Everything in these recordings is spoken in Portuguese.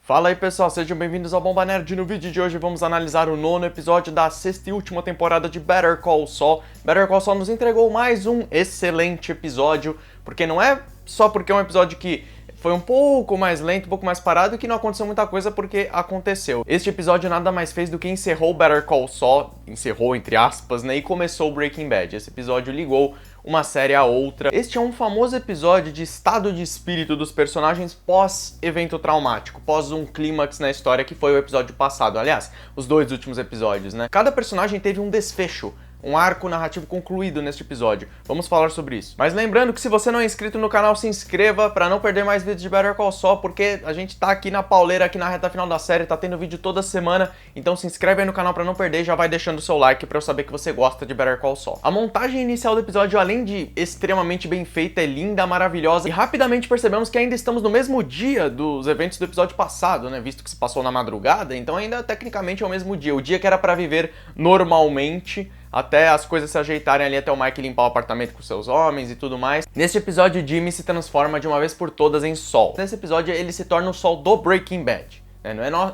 Fala aí pessoal, sejam bem-vindos ao Bomba Nerd. No vídeo de hoje vamos analisar o 9º episódio da 6ª e última temporada de Better Call Saul. Better Call Saul nos entregou mais um excelente episódio, porque não é só porque é um episódio que foi um pouco mais lento, um pouco mais parado e que não aconteceu muita coisa porque aconteceu. Este episódio nada mais fez do que encerrou Better Call Saul, encerrou entre aspas, né, e começou Breaking Bad. Esse episódio ligou uma série a outra. Este é um famoso episódio de estado de espírito dos personagens pós-evento traumático, pós um clímax na história que foi o episódio passado. Aliás, os dois últimos episódios, né? Cada personagem teve um desfecho, um arco narrativo concluído neste episódio. Vamos falar sobre isso. Mas lembrando que se você não é inscrito no canal, se inscreva para não perder mais vídeos de Better Call Saul, porque a gente tá aqui na pauleira, aqui na reta final da série, tá tendo vídeo toda semana, então se inscreve aí no canal para não perder e já vai deixando o seu like para eu saber que você gosta de Better Call Saul. A montagem inicial do episódio, além de extremamente bem feita, é linda, maravilhosa, e rapidamente percebemos que ainda estamos no mesmo dia dos eventos do episódio passado, né, visto que se passou na madrugada, então ainda tecnicamente é o mesmo dia, o dia que era para viver normalmente, até as coisas se ajeitarem ali, até o Mike limpar o apartamento com seus homens e tudo mais. Neste episódio, Jimmy se transforma de uma vez por todas em Saul. Nesse episódio, ele se torna o Saul do Breaking Bad.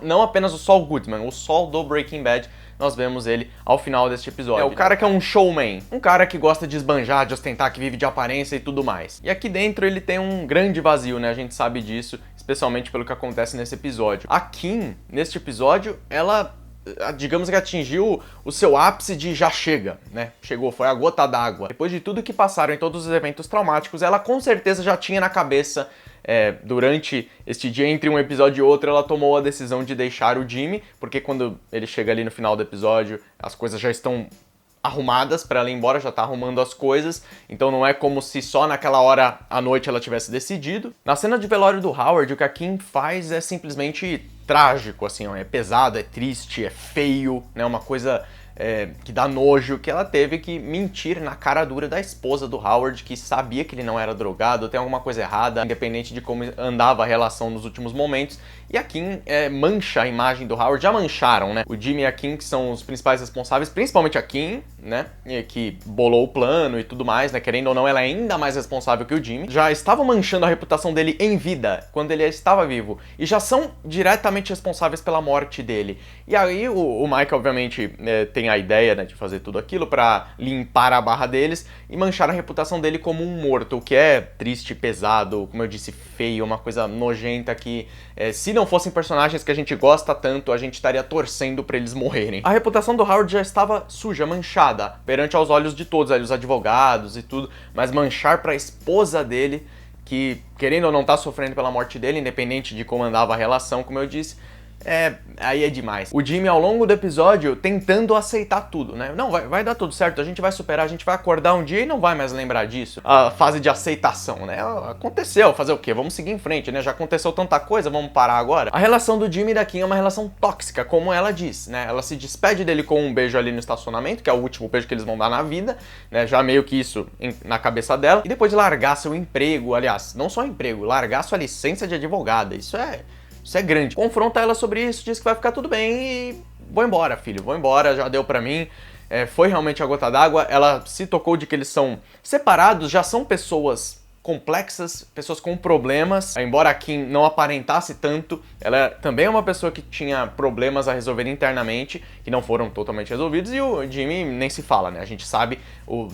Não apenas o Saul Goodman, o Saul do Breaking Bad. Nós vemos ele ao final deste episódio. É o cara que é um showman, um cara que gosta de esbanjar, de ostentar, que vive de aparência e tudo mais. E aqui dentro ele tem um grande vazio, né? A gente sabe disso, especialmente pelo que acontece nesse episódio. A Kim, neste episódio, ela, digamos que atingiu o seu ápice de já chega, né? Chegou, foi a gota d'água. Depois de tudo que passaram em todos os eventos traumáticos, ela com certeza já tinha na cabeça, durante este dia, entre um episódio e outro, ela tomou a decisão de deixar o Jimmy, porque quando ele chega ali no final do episódio, as coisas já estão arrumadas para ela ir embora, já tá arrumando as coisas, então não é como se só naquela hora à noite ela tivesse decidido. Na cena de velório do Howard, o que a Kim faz é simplesmente trágico, assim, ó, é pesado, é triste, é feio, né, uma coisa que dá nojo, que ela teve que mentir na cara dura da esposa do Howard, que sabia que ele não era drogado, tem alguma coisa errada, independente de como andava a relação nos últimos momentos, e a Kim mancha a imagem do Howard, já mancharam, né? O Jimmy e a Kim, que são os principais responsáveis, principalmente a Kim, né, que bolou o plano e tudo mais, né, querendo ou não, ela é ainda mais responsável que o Jimmy, já estavam manchando a reputação dele em vida, quando ele estava vivo, e já são diretamente responsáveis pela morte dele. E aí o Mike, obviamente, tem a ideia, né, de fazer tudo aquilo pra limpar a barra deles e manchar a reputação dele como um morto, o que é triste, pesado, como eu disse, feio, uma coisa nojenta que, se não fossem personagens que a gente gosta tanto, a gente estaria torcendo pra eles morrerem. A reputação do Howard já estava suja, manchada, perante aos olhos de todos, ali, os advogados e tudo, mas manchar pra esposa dele, que querendo ou não tá sofrendo pela morte dele, independente de como andava a relação, como eu disse, aí é demais. O Jimmy, ao longo do episódio, tentando aceitar tudo, né? Não, vai dar tudo certo, a gente vai superar, a gente vai acordar um dia e não vai mais lembrar disso. A fase de aceitação, né? Aconteceu, fazer o quê? Vamos seguir em frente, né? Já aconteceu tanta coisa, vamos parar agora? A relação do Jimmy e da Kim é uma relação tóxica, como ela diz, né? Ela se despede dele com um beijo ali no estacionamento, que é o último beijo que eles vão dar na vida, né? Já meio que isso na cabeça dela. E depois de largar seu emprego, aliás, não só emprego, largar sua licença de advogada, isso é grande. Confronta ela sobre isso, diz que vai ficar tudo bem e vou embora, filho, vou embora, já deu pra mim. Foi realmente a gota d'água. Ela se tocou de que eles são separados, já são pessoas complexas, pessoas com problemas, embora a Kim não aparentasse tanto, ela também é uma pessoa que tinha problemas a resolver internamente, que não foram totalmente resolvidos, e o Jimmy nem se fala, né? A gente sabe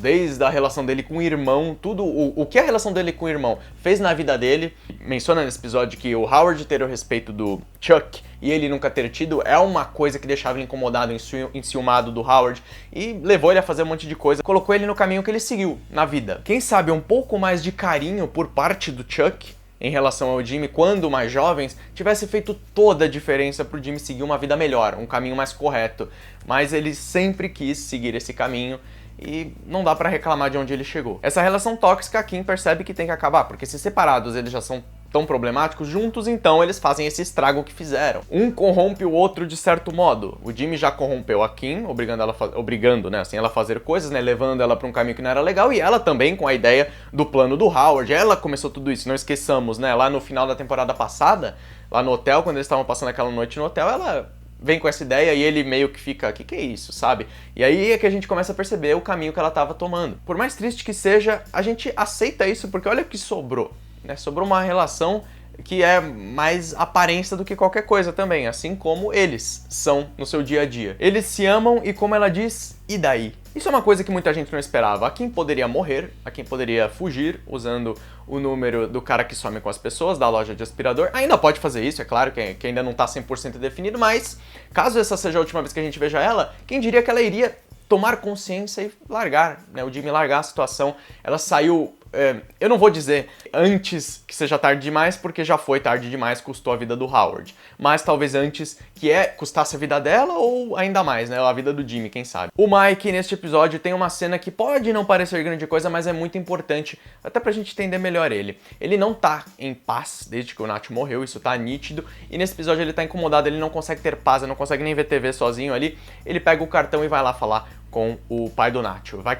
desde a relação dele com o irmão, tudo o que a relação dele com o irmão fez na vida dele. Menciona nesse episódio que o Howard ter o respeito do Chuck e ele nunca ter tido é uma coisa que deixava ele incomodado, enciumado do Howard, e levou ele a fazer um monte de coisa, colocou ele no caminho que ele seguiu na vida. Quem sabe um pouco mais de carinho por parte do Chuck em relação ao Jimmy, quando mais jovens, tivesse feito toda a diferença pro Jimmy seguir uma vida melhor, um caminho mais correto. Mas ele sempre quis seguir esse caminho e não dá pra reclamar de onde ele chegou. Essa relação tóxica, a Kim percebe que tem que acabar, porque se separados eles já são tão problemáticos, juntos então eles fazem esse estrago que fizeram. Um corrompe o outro de certo modo. O Jimmy já corrompeu a Kim, obrigando, né, assim, ela a fazer coisas, né, levando ela para um caminho que não era legal, e ela também com a ideia do plano do Howard. Ela começou tudo isso, não esqueçamos, né, lá no final da temporada passada, lá no hotel, quando eles estavam passando aquela noite no hotel, ela vem com essa ideia e ele meio que fica, que é isso, sabe? E aí é que a gente começa a perceber o caminho que ela estava tomando. Por mais triste que seja, a gente aceita isso porque olha o que sobrou, né? Sobrou uma relação que é mais aparência do que qualquer coisa também, assim como eles são no seu dia a dia. Eles se amam e, como ela diz, e daí? Isso é uma coisa que muita gente não esperava. A quem poderia morrer, a quem poderia fugir usando o número do cara que some com as pessoas da loja de aspirador. Ainda pode fazer isso, é claro que ainda não tá 100% definido, mas caso essa seja a última vez que a gente veja ela, quem diria que ela iria tomar consciência e largar, né? O Jimmy largar a situação. Ela saiu, eu não vou dizer antes que seja tarde demais, porque já foi tarde demais, custou a vida do Howard. Mas talvez antes que custasse a vida dela ou ainda mais, né? A vida do Jimmy, quem sabe. O Mike, neste episódio, tem uma cena que pode não parecer grande coisa, mas é muito importante, até pra gente entender melhor ele. Ele não tá em paz desde que o Nath morreu, isso tá nítido, e nesse episódio ele tá incomodado, ele não consegue ter paz, ele não consegue nem ver TV sozinho ali. Ele pega o cartão e vai lá falar com o pai do Nacho. Vai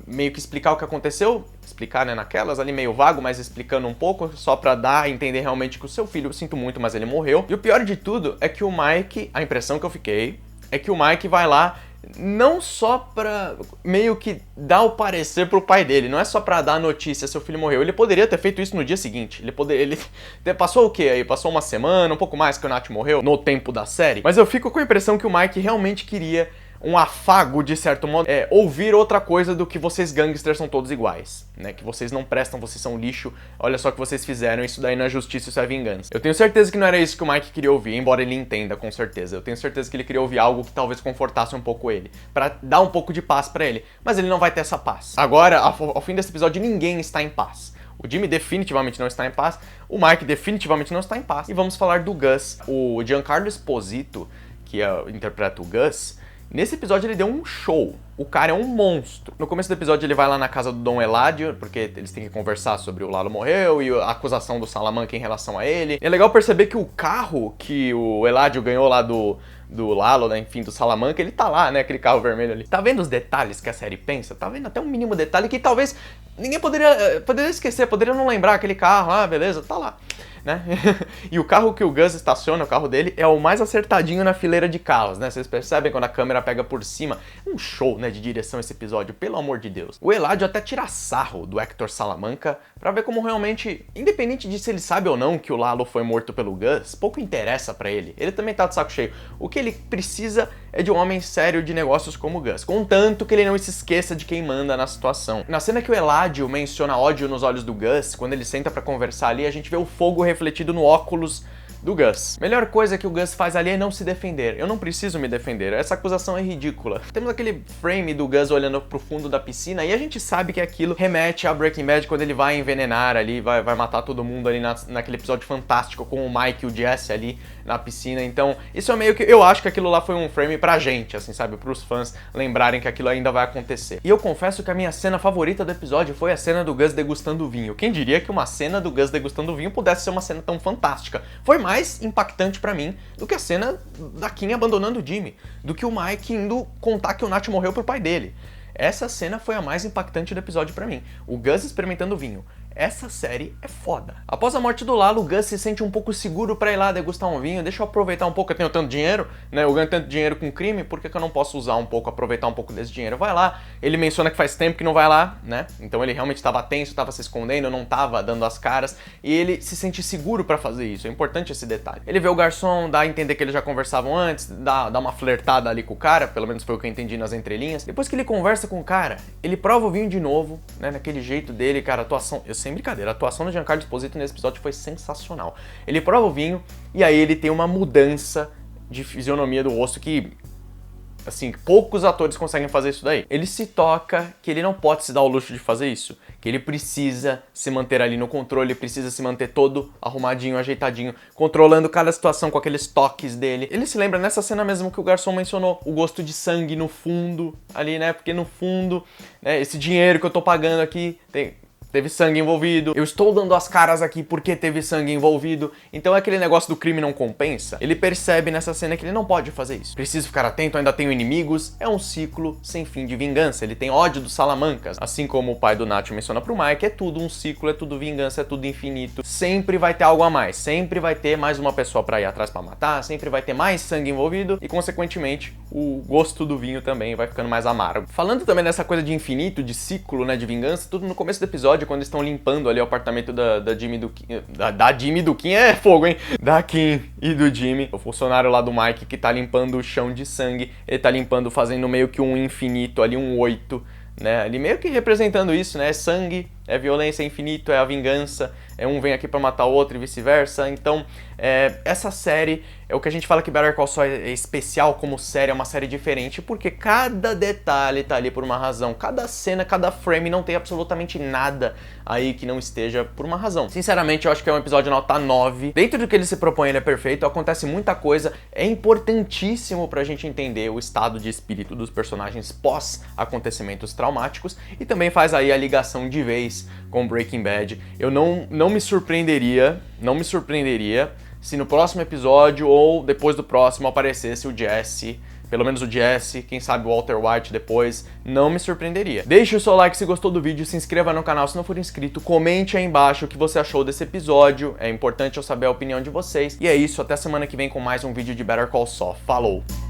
meio que explicar o que aconteceu, explicar, né, naquelas ali meio vago, mas explicando um pouco, só pra dar a entender realmente que o seu filho, eu sinto muito, mas ele morreu. E o pior de tudo é que o Mike, a impressão que eu fiquei, é que o Mike vai lá não só pra meio que dar o parecer pro pai dele, não é só pra dar a notícia, seu filho morreu. Ele poderia ter feito isso no dia seguinte. Ele passou o quê aí? Passou uma semana, um pouco mais que o Nath morreu no tempo da série. Mas eu fico com a impressão que o Mike realmente queria um afago, de certo modo, ouvir outra coisa do que vocês gangsters são todos iguais, né? Que vocês não prestam, vocês são lixo, olha só o que vocês fizeram, isso daí não é justiça, isso é vingança. Eu tenho certeza que não era isso que o Mike queria ouvir, embora ele entenda, com certeza. Eu tenho certeza que ele queria ouvir algo que talvez confortasse um pouco ele, pra dar um pouco de paz pra ele, mas ele não vai ter essa paz. Agora, ao fim desse episódio, ninguém está em paz. O Jimmy definitivamente não está em paz, o Mike definitivamente não está em paz. E vamos falar do Gus. O Giancarlo Esposito, que interpreta o Gus, nesse episódio ele deu um show. O cara é um monstro. No começo do episódio ele vai lá na casa do Dom Eladio, porque eles têm que conversar sobre o Lalo morreu e a acusação do Salamanca em relação a ele. É legal perceber que o carro que o Eladio ganhou lá do Lalo, né, enfim, do Salamanca, ele tá lá, né, aquele carro vermelho ali. Tá vendo os detalhes que a série pensa? Tá vendo até um mínimo detalhe que talvez ninguém poderia esquecer, poderia não lembrar aquele carro, beleza, tá lá. Né? E o carro que o Gus estaciona, o carro dele, é o mais acertadinho na fileira de carros, né? Vocês percebem quando a câmera pega por cima. Um show, né, de direção esse episódio, pelo amor de Deus. O Eladio até tira sarro do Hector Salamanca pra ver como realmente, independente de se ele sabe ou não que o Lalo foi morto pelo Gus, pouco interessa pra ele. Ele também tá de saco cheio. O que ele precisa é de um homem sério de negócios como o Gus, contanto que ele não se esqueça de quem manda na situação. Na cena que o Eladio menciona ódio nos olhos do Gus, quando ele senta pra conversar ali, a gente vê o fogo refletido no óculos do Gus. Melhor coisa que o Gus faz ali é não se defender. Eu não preciso me defender, essa acusação é ridícula. Temos aquele frame do Gus olhando pro fundo da piscina e a gente sabe que aquilo remete a Breaking Bad quando ele vai envenenar ali, vai matar todo mundo ali naquele episódio fantástico com o Mike e o Jesse ali na piscina. Então, isso é meio que... Eu acho que aquilo lá foi um frame pra gente, assim, sabe? Pros fãs lembrarem que aquilo ainda vai acontecer. E eu confesso que a minha cena favorita do episódio foi a cena do Gus degustando vinho. Quem diria que uma cena do Gus degustando vinho pudesse ser uma cena tão fantástica? Foi mais impactante pra mim do que a cena da Kim abandonando o Jimmy, do que o Mike indo contar que o Nath morreu pro pai dele. Essa cena foi a mais impactante do episódio pra mim. O Gus experimentando vinho. Essa série é foda. Após a morte do Lalo, o Gus se sente um pouco seguro pra ir lá degustar um vinho. Deixa eu aproveitar um pouco, eu tenho tanto dinheiro, né? Eu ganho tanto dinheiro com crime, por que eu não posso usar um pouco, aproveitar um pouco desse dinheiro? Vai lá. Ele menciona que faz tempo que não vai lá, né? Então ele realmente estava tenso, estava se escondendo, não estava dando as caras. E ele se sente seguro pra fazer isso. É importante esse detalhe. Ele vê o garçom, dá a entender que eles já conversavam antes, dá uma flertada ali com o cara, pelo menos foi o que eu entendi nas entrelinhas. Depois que ele conversa com o cara, ele prova o vinho de novo, né? Naquele jeito dele, cara, atuação... Sem brincadeira, a atuação do Giancarlo Esposito nesse episódio foi sensacional. Ele prova o vinho e aí ele tem uma mudança de fisionomia do rosto que, assim, poucos atores conseguem fazer isso daí. Ele se toca que ele não pode se dar o luxo de fazer isso, que ele precisa se manter ali no controle, precisa se manter todo arrumadinho, ajeitadinho, controlando cada situação com aqueles toques dele. Ele se lembra nessa cena mesmo que o garçom mencionou, o gosto de sangue no fundo ali, né? Porque no fundo, né, esse dinheiro que eu tô pagando aqui teve sangue envolvido, eu estou dando as caras aqui porque teve sangue envolvido, então é aquele negócio do crime não compensa. Ele percebe nessa cena que ele não pode fazer isso. Preciso ficar atento, ainda tenho inimigos, é um ciclo sem fim de vingança. Ele tem ódio dos Salamancas, assim como o pai do Nacho menciona pro Mike, é tudo um ciclo, é tudo vingança, é tudo infinito. Sempre vai ter algo a mais, sempre vai ter mais uma pessoa pra ir atrás pra matar, sempre vai ter mais sangue envolvido e, consequentemente, o gosto do vinho também vai ficando mais amargo. Falando também dessa coisa de infinito, de ciclo, né, de vingança, tudo no começo do episódio, episódio, quando eles estão limpando ali o apartamento da Jimmy do Kim. Da Jimmy do Kim é fogo, hein? Da Kim e do Jimmy. O funcionário lá do Mike que tá limpando o chão de sangue. Ele tá limpando, fazendo meio que um infinito ali, um 8, né? Ali meio que representando isso, né? É sangue, é violência, é infinito, é a vingança. Um vem aqui pra matar o outro e vice-versa. Então, essa série é o que a gente fala que Better Call Saul é especial como série, é uma série diferente, porque cada detalhe tá ali por uma razão. Cada cena, cada frame, não tem absolutamente nada aí que não esteja por uma razão. Sinceramente, eu acho que é um episódio nota 9. Dentro do que ele se propõe, ele é perfeito, acontece muita coisa. É importantíssimo pra gente entender o estado de espírito dos personagens pós acontecimentos traumáticos, e também faz aí a ligação de vez com Breaking Bad. Eu não me surpreenderia se no próximo episódio ou depois do próximo aparecesse o Jesse, pelo menos o Jesse, quem sabe o Walter White depois, não me surpreenderia. Deixe o seu like se gostou do vídeo, se inscreva no canal se não for inscrito, comente aí embaixo o que você achou desse episódio, é importante eu saber a opinião de vocês. E é isso, até semana que vem com mais um vídeo de Better Call Saul. Falou!